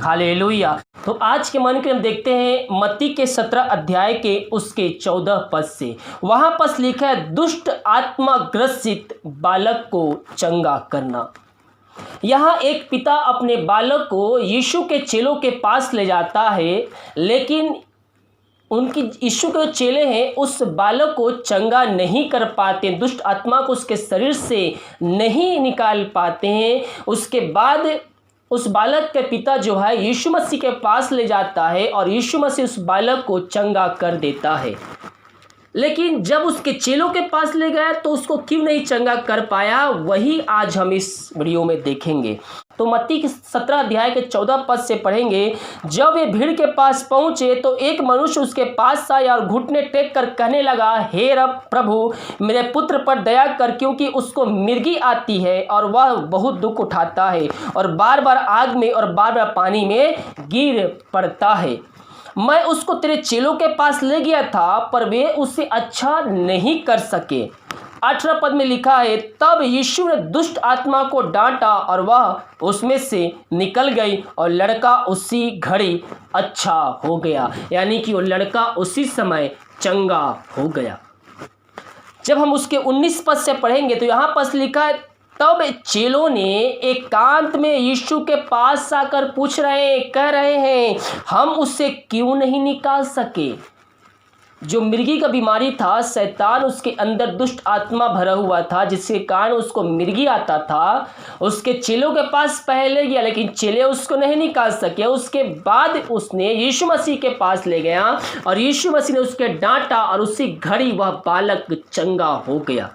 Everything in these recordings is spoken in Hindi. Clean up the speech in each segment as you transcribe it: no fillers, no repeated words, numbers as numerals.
हालेलुया। तो आज के मन के हम देखते हैं मत्ती के 17 अध्याय के उसके 14 पद से। वहां पर लिखा है दुष्ट आत्मा ग्रसित बालक को चंगा करना। यहाँ एक पिता अपने बालक को यीशु के चेलों के पास ले जाता है, लेकिन उनकी यीशु के चेले हैं उस बालक को चंगा नहीं कर पाते, दुष्ट आत्मा को उसके शरीर से नहीं निकाल पाते हैं। उसके बाद उस बालक के पिता जो है यीशु मसीह के पास ले जाता है और यीशु मसीह उस बालक को चंगा कर देता है। लेकिन जब उसके चेलों के पास ले गया तो उसको क्यों नहीं चंगा कर पाया, वही आज हम इस वीडियो में देखेंगे। तो मत्ती के 17 अध्याय के 14 पद से पढ़ेंगे। जब वे भीड़ के पास पहुंचे तो एक मनुष्य उसके पास आया और घुटने टेक कर कहने लगा, हे रब प्रभु, मेरे पुत्र पर दया कर, क्योंकि उसको मिर्गी आती है और वह बहुत दुख उठाता है और बार बार आग में और बार बार पानी में गिर पड़ता है। मैं उसको तेरे चेलों के पास ले गया था पर वे उससे अच्छा नहीं कर सके। 18 पद में लिखा है, तब यीशु ने दुष्ट आत्मा को डांटा और वह उसमें से निकल गई और लड़का उसी घड़ी अच्छा हो गया। यानी कि वो लड़का उसी समय चंगा हो गया। जब हम उसके 19 पद से पढ़ेंगे तो यहाँ पर लिखा है, तब चेलों ने एकांत में यीशु के पास आकर कह रहे हैं, हम उससे क्यों नहीं निकाल सके। जो मिर्गी का बीमारी था, शैतान उसके अंदर दुष्ट आत्मा भरा हुआ था, जिसके कारण उसको मिर्गी आता था। उसके चेलों के पास पहले गया लेकिन चेले उसको नहीं निकाल सके। उसके बाद उसने यीशु मसीह के पास ले गया और यीशु मसीह ने उसके डांटा और उसी घड़ी वह बालक चंगा हो गया।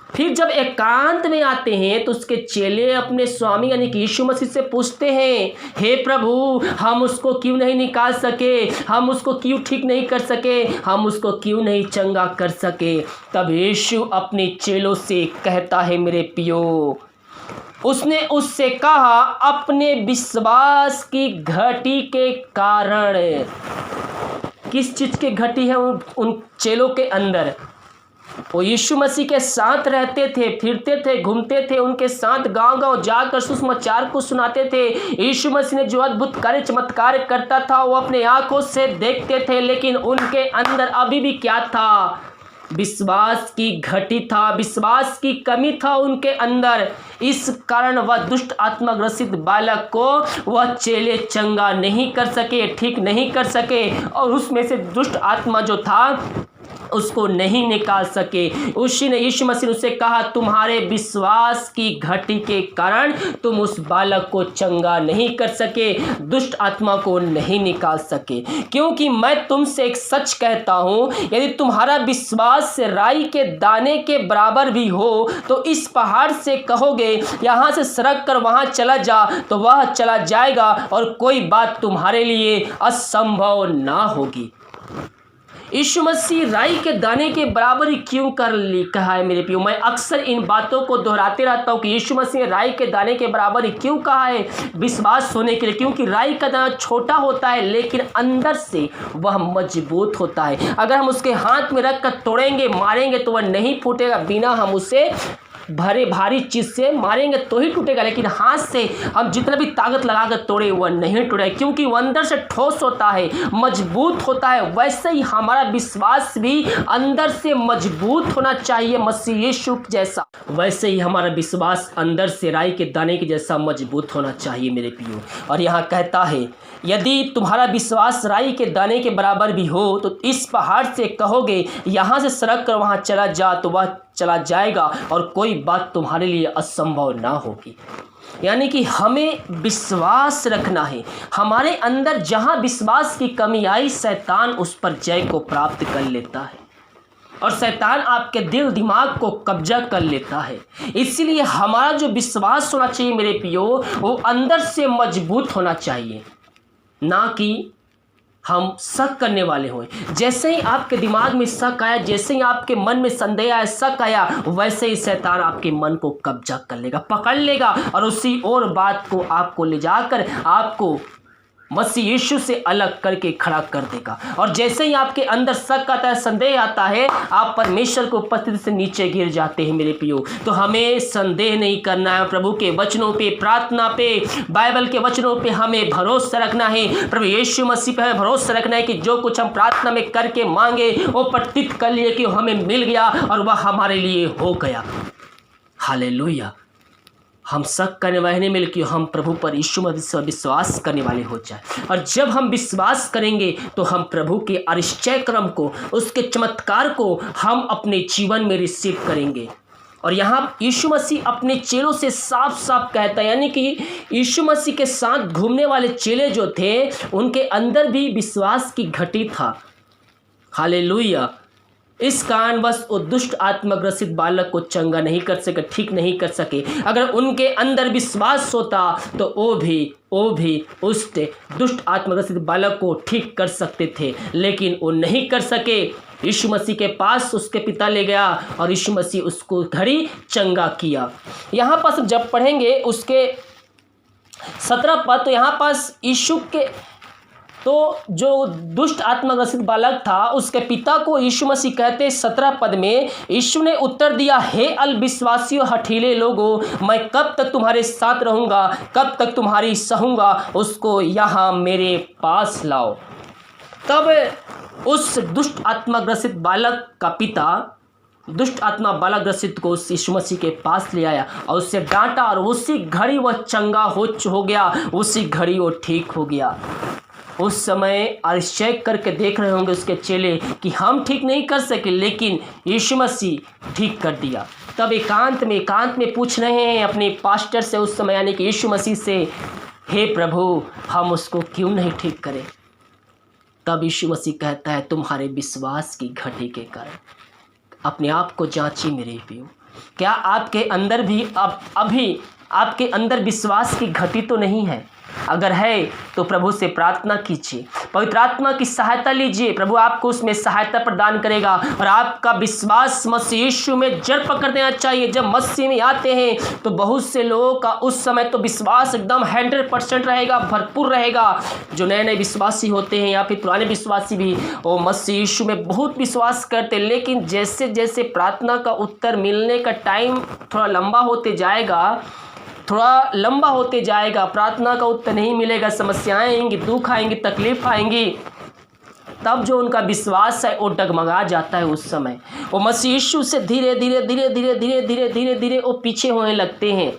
फिर जब एकांत में आते हैं तो उसके चेले अपने स्वामी यानी कि यीशु मसीह से पूछते हैं, हे प्रभु, हम उसको क्यों नहीं निकाल सके, हम उसको क्यों ठीक नहीं कर सके, हम उसको क्यों नहीं चंगा कर सके। तब यीशु अपने चेलों से कहता है, मेरे पियो, उसने उससे कहा, अपने विश्वास की घटी के कारण। किस चीज की घटी है उन चेलों के अंदर? वो यीशु मसीह के साथ रहते थे, फिरते थे, घूमते थे, उनके साथ गांव-गांव जाकर सुसमाचार को सुनाते थे। यीशु मसीह ने जो अद्भुत कार्य चमत्कार करता था वो अपने आंखों से देखते थे, लेकिन उनके अंदर अभी भी क्या था? विश्वास की घटी था, विश्वास की कमी था उनके अंदर। इस कारण वह दुष्ट आत्मा ग्रसित बालक को वह चेले चंगा नहीं कर सके, ठीक नहीं कर सके और उसमें से दुष्ट आत्मा जो था उसको नहीं निकाल सके। उसी ने यीशु मसीह ने उससे कहा, तुम्हारे विश्वास की घटी के कारण तुम उस बालक को चंगा नहीं कर सके, दुष्ट आत्मा को नहीं निकाल सके। क्योंकि मैं तुमसे एक सच कहता हूँ, यदि तुम्हारा विश्वास राई के दाने के बराबर भी हो तो इस पहाड़ से कहोगे, यहाँ से सरक कर वहाँ चला जा, तो वह चला जाएगा और कोई बात तुम्हारे लिए असंभव ना होगी। यीशु मसीह राई के दाने के बराबर ही क्यों कहा है मेरे प्रियो? मैं अक्सर इन बातों को दोहराते रहता हूँ कि यीशु मसीह ने राई के दाने के बराबर ही क्यों कहा है विश्वास होने के लिए। क्योंकि राई का दाना छोटा होता है लेकिन अंदर से वह मजबूत होता है। अगर हम उसके हाथ में रख कर तोड़ेंगे, मारेंगे तो वह नहीं फूटेगा, बिना हम उसे भारी चीज से मारेंगे तो ही टूटेगा। लेकिन हाथ से हम जितना भी ताकत लगा कर तोड़े वह नहीं टूटेगा, क्योंकि वह अंदर से ठोस होता है, मजबूत होता है। वैसे ही हमारा विश्वास भी अंदर से मजबूत होना चाहिए, मसीह यीशु जैसा। वैसे ही हमारा विश्वास अंदर से राई के दाने के जैसा मजबूत होना चाहिए मेरे प्रियो। और यहाँ कहता है, यदि तुम्हारा विश्वास राई के दाने के बराबर भी हो तो इस पहाड़ से कहोगे, यहाँ से सरक कर वहाँ चला जा, तो वह चला जाएगा और कोई बात तुम्हारे लिए असंभव ना होगी। यानी कि हमें विश्वास रखना है। हमारे अंदर जहाँ विश्वास की कमी आई, शैतान उस पर जय को प्राप्त कर लेता है और शैतान आपके दिल दिमाग को कब्जा कर लेता है। इसीलिए हमारा जो विश्वास होना चाहिए मेरे प्रियो, वो अंदर से मजबूत होना चाहिए, ना कि हम शक करने वाले हों। जैसे ही आपके दिमाग में शक आया, जैसे ही आपके मन में संदेह आया, शक आया, वैसे ही शैतान आपके मन को कब्जा कर लेगा, पकड़ लेगा और उसी और बात को आपको ले जाकर आपको मसीह यीशु से अलग करके खड़ा कर देगा। और जैसे ही आपके अंदर शक आता है, संदेह आता है, आप परमेश्वर की उपस्थिति से नीचे गिर जाते हैं मेरे प्रियो। तो हमें संदेह नहीं करना है, प्रभु के वचनों पे, प्रार्थना पे, बाइबल के वचनों पे हमें भरोसा रखना है। प्रभु यीशु मसीह पे हमें भरोसा रखना है कि जो कुछ हम प्रार्थना में करके मांगे वो प्रतीत कर लिए कि हमें मिल गया और वह हमारे लिए हो गया। हालेलुया। हम शक करने वाले नहीं मिले कि हम प्रभु पर, यीशु मसीह विश्वास करने वाले हो जाए। और जब हम विश्वास करेंगे तो हम प्रभु के आश्चर्य क्रम को, उसके चमत्कार को हम अपने जीवन में रिसीव करेंगे। और यहाँ यीशु मसीह अपने चेलों से साफ साफ कहता है, यानी कि यीशु मसीह के साथ घूमने वाले चेले जो थे उनके अंदर भी विश्वास की घटी था। हालेलुया। इस कारणवश वो दुष्ट आत्मग्रसित बालक को चंगा नहीं कर सके, ठीक नहीं कर सके। अगर उनके अंदर विश्वास होता तो वो भी उस दुष्ट आत्मग्रसित बालक को ठीक कर सकते थे, लेकिन वो नहीं कर सके। यीशु मसीह के पास उसके पिता ले गया और यीशु मसीह उसको घड़ी चंगा किया। यहाँ पर जब पढ़ेंगे उसके 17 पद, तो यहाँ पास यीशु के, तो जो दुष्ट आत्मग्रसित बालक था उसके पिता को यीशु मसीह कहते 17 पद में, यीशु ने उत्तर दिया, हे अल्पविश्वासियों हठीले लोगों, मैं कब तक तुम्हारे साथ रहूँगा, कब तक तुम्हारी सहूँगा, उसको यहाँ मेरे पास लाओ। तब उस दुष्ट आत्मग्रसित बालक का पिता दुष्ट आत्मा बालक ग्रसित को उस यीशु मसीह के पास ले आया और उससे डांटा और उसी घड़ी वह चंगा हो गया, उसी घड़ी वो ठीक हो गया। उस समय आश्चर्य करके देख रहे होंगे उसके चेले कि हम ठीक नहीं कर सके, लेकिन यीशु मसीह ठीक कर दिया। तब एकांत में पूछ रहे हैं अपने पास्टर से उस समय, यानी कि यीशु मसीह से, हे प्रभु हम उसको क्यों नहीं ठीक करें। तब यीशु मसीह कहता है, तुम्हारे विश्वास की घटी के कारण। अपने आप को जांचिए मेरे प्रियो, क्या आपके अंदर भी अभी आपके अंदर विश्वास की घटी तो नहीं है? अगर है तो प्रभु से प्रार्थना कीजिए, पवित्र आत्मा की सहायता लीजिए, प्रभु आपको उसमें सहायता प्रदान करेगा और आपका विश्वास मसीह यीशु में जड़ पकड़ देना चाहिए। जब मसीह में आते हैं तो बहुत से लोगों का उस समय तो विश्वास एकदम 100% रहेगा, भरपूर रहेगा। जो नए नए विश्वासी होते हैं या फिर पुराने विश्वासी भी, वो मसीह यीशु में बहुत विश्वास करते, लेकिन जैसे जैसे प्रार्थना का उत्तर मिलने का टाइम थोड़ा लंबा होते जाएगा, प्रार्थना का उत्तर नहीं मिलेगा, समस्याएं आएंगी, दुख आएंगे, तकलीफ आएंगी, तब जो उनका विश्वास है वो डगमगा जाता है। उस समय वो मसीह यीशु से धीरे धीरे वो पीछे होने लगते हैं।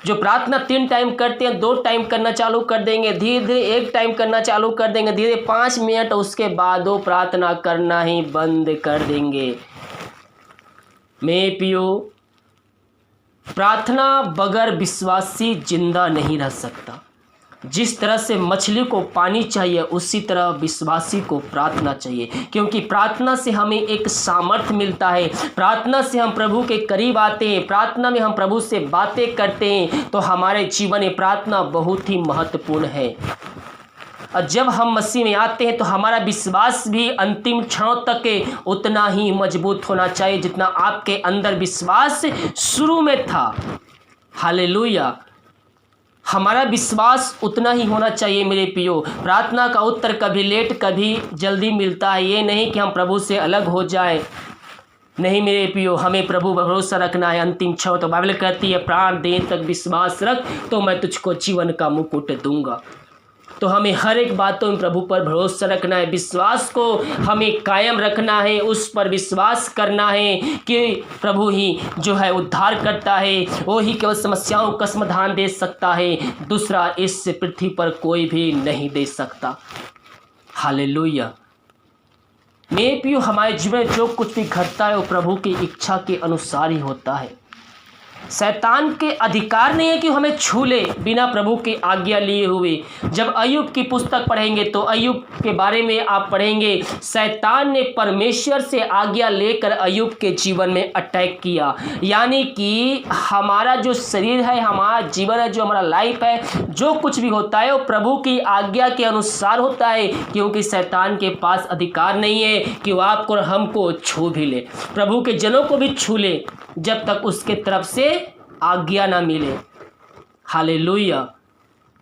जो प्रार्थना 3 टाइम करते हैं 2 टाइम करना चालू कर देंगे, धीरे धीरे 1 टाइम करना चालू कर देंगे, धीरे 5 मिनट, उसके बाद वो प्रार्थना करना ही बंद कर देंगे। मैं पियो, प्रार्थना बगैर विश्वासी जिंदा नहीं रह सकता। जिस तरह से मछली को पानी चाहिए उसी तरह विश्वासी को प्रार्थना चाहिए, क्योंकि प्रार्थना से हमें एक सामर्थ्य मिलता है, प्रार्थना से हम प्रभु के करीब आते हैं, प्रार्थना में हम प्रभु से बातें करते हैं। तो हमारे जीवन में प्रार्थना बहुत ही महत्वपूर्ण है। और जब हम मसीह में आते हैं तो हमारा विश्वास भी अंतिम क्षणों तक उतना ही मजबूत होना चाहिए जितना आपके अंदर विश्वास शुरू में था। हालेलुया। हमारा विश्वास उतना ही होना चाहिए मेरे प्रियो। प्रार्थना का उत्तर कभी लेट कभी जल्दी मिलता है, ये नहीं कि हम प्रभु से अलग हो जाए। नहीं मेरे प्रियो, हमें प्रभु पर भरोसा रखना है। अंतिम क्षण तो बाइबल कहती है, प्राण देने तक विश्वास रख तो मैं तुझको जीवन का मुकुट दूंगा। तो हमें हर एक बातों में प्रभु पर भरोसा रखना है, विश्वास को हमें कायम रखना है, उस पर विश्वास करना है कि प्रभु ही जो है उद्धार करता है, वो ही केवल समस्याओं का समाधान दे सकता है, दूसरा इस पृथ्वी पर कोई भी नहीं दे सकता। हालेलुया। मेरे प्रियो, हमारे जीवन में जो कुछ भी घटता है वो प्रभु की इच्छा के अनुसार ही होता है। शैतान के अधिकार नहीं है कि हमें छू ले बिना प्रभु की आज्ञा लिए हुए। जब अय्यूब की पुस्तक पढ़ेंगे तो अय्यूब के बारे में आप पढ़ेंगे, शैतान ने परमेश्वर से आज्ञा लेकर अय्यूब के जीवन में अटैक किया। यानी कि हमारा जो शरीर है, हमारा जीवन है, जो हमारा लाइफ है, जो कुछ भी होता है वो प्रभु की आज्ञा के अनुसार होता है, क्योंकि शैतान के पास अधिकार नहीं है कि वो आपको और हमको छू भी ले, प्रभु के जनों को भी छू ले, जब तक उसके तरफ से आज्ञा ना मिले। हालेलुया।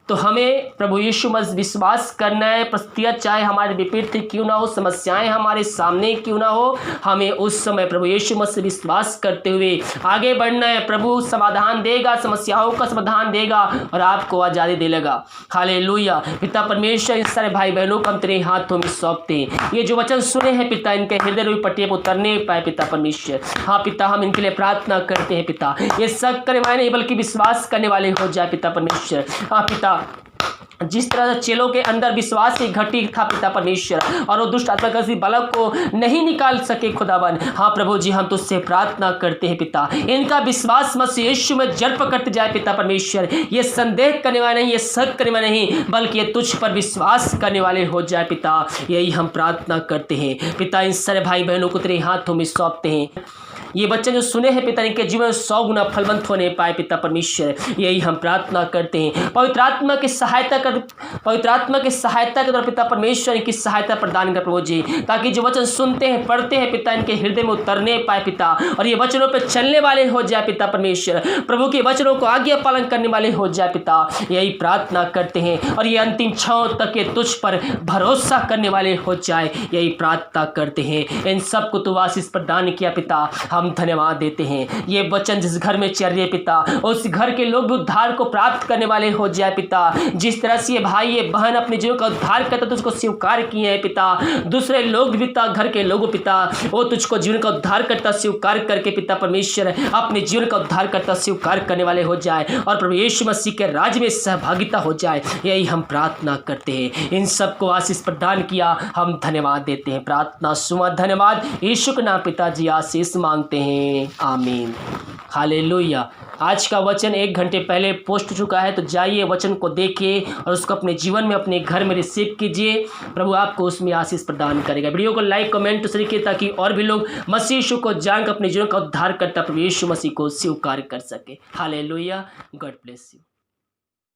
तो हमें प्रभु यीशु मसीह विश्वास करना है। परिस्थितियाँ चाहे हमारे विपरीत क्यों ना हो, समस्याएं हमारे सामने क्यों ना हो, हमें उस समय प्रभु यीशु मसीह विश्वास करते हुए आगे बढ़ना है। प्रभु समाधान देगा, समस्याओं का समाधान देगा और आपको आज़ादी दिलाएगा। हालेलुया। पिता परमेश्वर, इन सारे भाई बहनों को हम तेरे हाथों में सौंपते हैं। ये जो वचन सुने हैं पिता, इनके हृदय रूपी पट्टियों पर उतरने पाए पिता परमेश्वर। हाँ पिता, हम इनके लिए प्रार्थना करते हैं पिता, ये शक करने वाले नहीं बल्कि विश्वास करने वाले हो जाए पिता परमेश्वर। हाँ पिता, जिस तरह से चेलों के अंदर विश्वास की घटी था पिता परमेश्वर, और वो दुष्ट आत्मा किसी बालक को नहीं निकाल सके खुदावन। हाँ प्रभु जी, हम तुझसे प्रार्थना करते हैं पिता, इनका विश्वास मसीह यीशु में जड़ पकड़ते जाए पिता परमेश्वर। ये संदेह करने वाले नहीं, ये शक करने वाले नहीं, बल्कि ये तुझ पर विश्वास करने वाले हो जाए पिता। यही हम प्रार्थना करते हैं पिता। इन सारे भाई बहनों को तेरे हाथों में सौंपते हैं। ये बच्चे जो सुने हैं पिता, इनके जीवन में 100 गुना फलवंत होने पाए पिता परमेश्वर। यही हम प्रार्थना करते हैं। पवित्र आत्मा की सहायता कर, पवित्र आत्मा की सहायता के द्वारा पिता परमेश्वर इनकी सहायता प्रदान कर प्रभु जी, ताकि जो वचन सुनते हैं पढ़ते हैं पिता, इनके हृदय में उतरने पाए पिता, और ये वचनों पर चलने वाले हो जाए पिता परमेश्वर। प्रभु के वचनों को आज्ञा पालन करने वाले हो जाए पिता। यही प्रार्थना करते हैं, और ये अंतिम क्षण तक ये तुझ पर भरोसा करने वाले हो जाए। यही प्रार्थना करते हैं। इन सबको तू आशीष प्रदान किया पिता, हम धन्यवाद देते हैं। ये वचन जिस घर में चल रहे पिता, उस घर के लोग भी उद्धार को प्राप्त करने वाले हो जाए पिता। जिस तरह से ये भाई ये बहन अपने जीवन का उद्धार करता तो उसको स्वीकार किए हैं पिता, दूसरे लोग भी पिता, घर के लोग पिता, वो तुझको जीवन का उद्धार करता स्वीकार करके पिता परमेश्वर अपने जीवन का उद्धार करता स्वीकार करने वाले हो जाए, और प्रभु यीशु मसीह के राज्य में सहभागिता हो जाए। यही हम प्रार्थना करते हैं। इन सबको आशीष प्रदान किया, हम धन्यवाद देते हैं। प्रार्थना सुना, धन्यवाद यीशु के नाम पिताजी आशीष मांगते हैं, आमीन। हालेलुया। आज का वचन 1 घंटे पहले पोस्ट हो चुका है, तो जाइए वचन को देखिए और उसको अपने जीवन में अपने घर में रिसीव कीजिए। प्रभु आपको उसमें आशीष प्रदान करेगा। वीडियो को लाइक कमेंट शेयर कीजिए, ताकि और भी लोग मसीह यीशु को जानकर अपने जीवन का उद्धार करता प्रभु यीशु मसीह को स्वीकार कर सके। हालेलुया। God bless you.